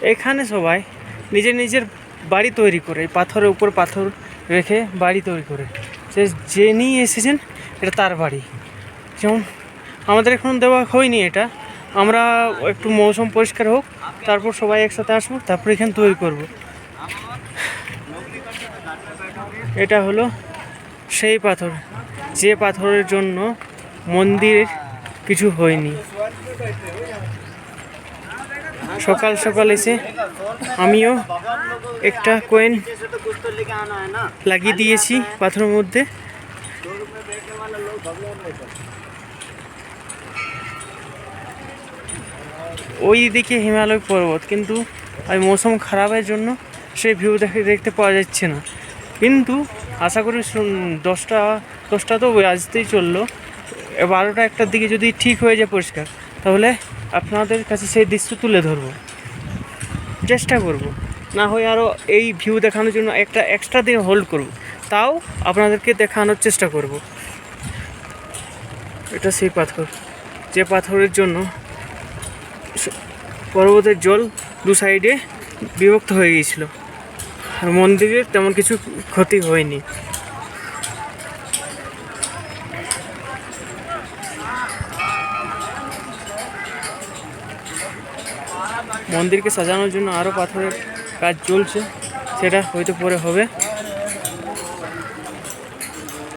এখানে সবাই নিজের নিজের বাড়ি তৈরি করে, পাথরের উপর পাথর রেখে বাড়ি তৈরি করে। যে নিয়ে এসেছেন এটা তার বাড়ি। যেমন আমাদের এখন দেওয়া হয়নি এটা, আমরা একটু মৌসুম পরিষ্কার হোক, তারপর সবাই একসাথে আসবো, তারপর এখানে তৈরি করব। এটা হলো সেই পাথর, যে পাথরের জন্য মন্দিরের কিছু হয়নি। সকাল সকাল এসে আমিও একটা কয়েন লাগিয়ে দিয়েছি পাথরের মধ্যে। ওই দিকে হিমালয় পর্বত, কিন্তু ওই মৌসুম খারাপের জন্য সেই ভিউ দেখতে পাওয়া যাচ্ছে না। কিন্তু আশা করি 10টা তো আসতেই চললো, 12টা 1টার দিকে যদি ঠিক হয়ে যায় পরিষ্কার, তাহলে আপনাদের কাছে সেই দৃশ্য তুলে ধরবো, চেষ্টা করব। না হয় আরও এই ভিউ দেখানোর জন্য একটা এক্সট্রা দিন হোল্ড করব, তাও আপনাদেরকে দেখানোর চেষ্টা করব। এটা সেই পাথর, যে পাথরের জন্য পর্বতের জল দু সাইডে বিভক্ত হয়ে গিয়েছিল, আর মন্দিরের তেমন কিছু ক্ষতি হয়নি। মন্দিরকে সাজানোর জন্য আরও পাথরের কাজ চলছে, সেটা হয়তো পরে হবে।